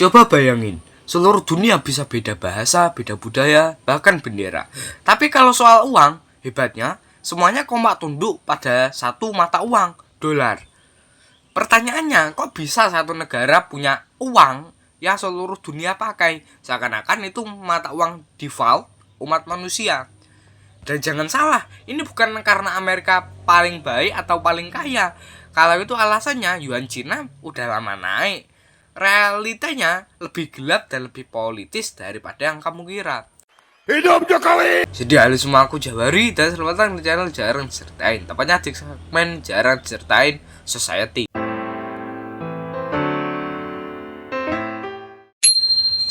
Coba bayangin, seluruh dunia bisa beda bahasa, beda budaya, bahkan bendera. Tapi kalau soal uang, hebatnya semuanya kompak tunduk pada satu mata uang, dolar. Pertanyaannya, kok bisa satu negara punya uang yang seluruh dunia pakai? Seakan-akan itu mata uang default umat manusia. Dan jangan salah, ini bukan karena Amerika paling baik atau paling kaya. Kalau itu alasannya, yuan Cina udah lama naik. Realitanya lebih gelap dan lebih politis daripada yang kamu kira. Hidup Jokowi! Jadi halo semua, aku Jawari dan selamat datang di channel Jarang Diceritain. Tepatnya di segmen Jarang Diceritain Society.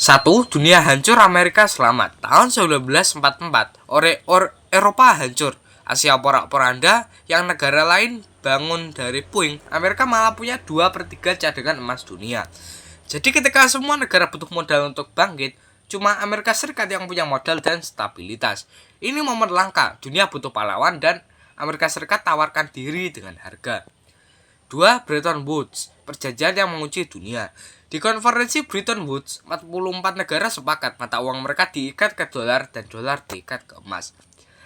1. Dunia hancur, Amerika selamat. Tahun 1944, Eropa hancur, Asia porak-poranda, yang negara lain bangun dari puing. Amerika malah punya 2/3 cadangan emas dunia. Jadi ketika semua negara butuh modal untuk bangkit, cuma Amerika Serikat yang punya modal dan stabilitas. Ini momen langka, dunia butuh pahlawan dan Amerika Serikat tawarkan diri dengan harga. 2. Bretton Woods, perjanjian yang mengunci dunia. Di konferensi Bretton Woods, 44 negara sepakat mata uang mereka diikat ke dolar dan dolar diikat ke emas.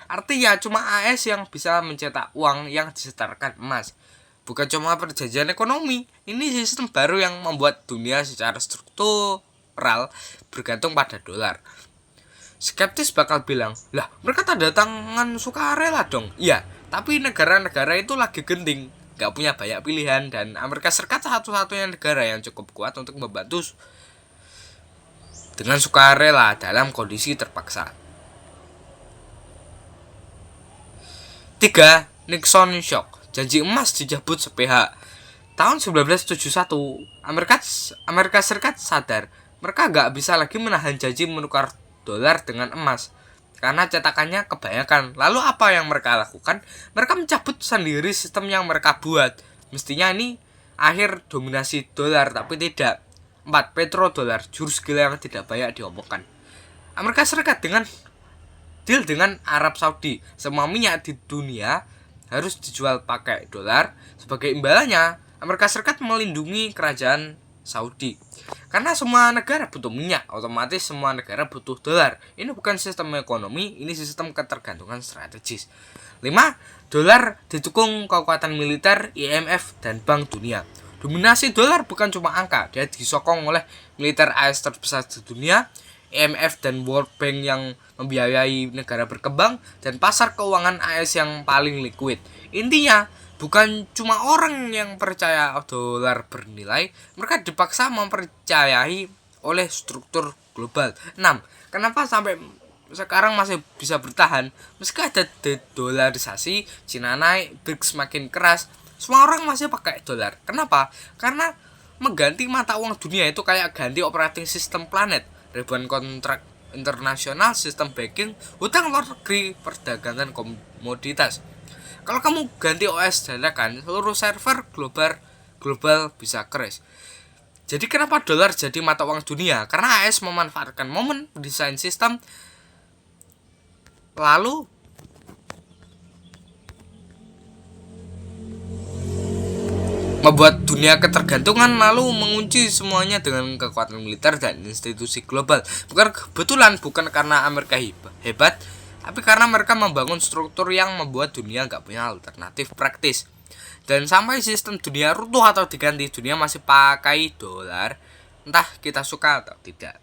Artinya cuma AS yang bisa mencetak uang yang disetarkan emas. Bukan cuma perjanjian ekonomi, ini sistem baru yang membuat dunia secara struktural bergantung pada dolar. Skeptis bakal bilang, lah mereka tanda tangan sukarela dong. Iya, tapi negara-negara itu lagi genting, gak punya banyak pilihan, dan Amerika Serikat satu-satunya negara yang cukup kuat untuk membantu dengan sukarela dalam kondisi terpaksa. 3. Nixon Shock, janji emas dicabut sepihak. Tahun 1971, Amerika Serikat sadar mereka gak bisa lagi menahan janji menukar dolar dengan emas karena cetakannya kebanyakan. Lalu apa yang mereka lakukan? Mereka mencabut sendiri sistem yang mereka buat. Mestinya ini akhir dominasi dolar, tapi tidak. 4. Petrodolar, jurus gila yang tidak banyak diomongkan. Amerika Serikat dengan deal dengan Arab Saudi, semua minyak di dunia harus dijual pakai dolar. Sebagai imbalannya, Amerika Serikat melindungi kerajaan Saudi. Karena semua negara butuh minyak, otomatis semua negara butuh dolar. Ini bukan sistem ekonomi, ini sistem ketergantungan strategis. 5. Dolar didukung kekuatan militer, IMF, dan Bank Dunia. Dominasi dolar bukan cuma angka, dia disokong oleh militer AS terbesar di dunia, IMF dan World Bank yang membiayai negara berkembang, dan pasar keuangan AS yang paling liquid. Intinya, bukan cuma orang yang percaya dolar bernilai, mereka dipaksa mempercayai oleh struktur global. 6. Kenapa sampai sekarang masih bisa bertahan? Meski ada dedolarisasi, Cina naik, BRICS makin keras, semua orang masih pakai dolar. Kenapa? Karena mengganti mata uang dunia itu kayak ganti operating system planet. Ribuan kontrak internasional, sistem banking, hutang luar negeri, perdagangan komoditas. Kalau kamu ganti OS dadakan, seluruh server global bisa crash. Jadi kenapa dolar jadi mata uang dunia? Karena AS memanfaatkan momen desain sistem lalu membuat dunia ketergantungan, lalu mengunci semuanya dengan kekuatan militer dan institusi global. Bukan kebetulan, bukan karena Amerika hebat, tapi karena mereka membangun struktur yang membuat dunia gak punya alternatif praktis. Dan sampai sistem dunia runtuh atau diganti, dunia masih pakai dolar, entah kita suka atau tidak.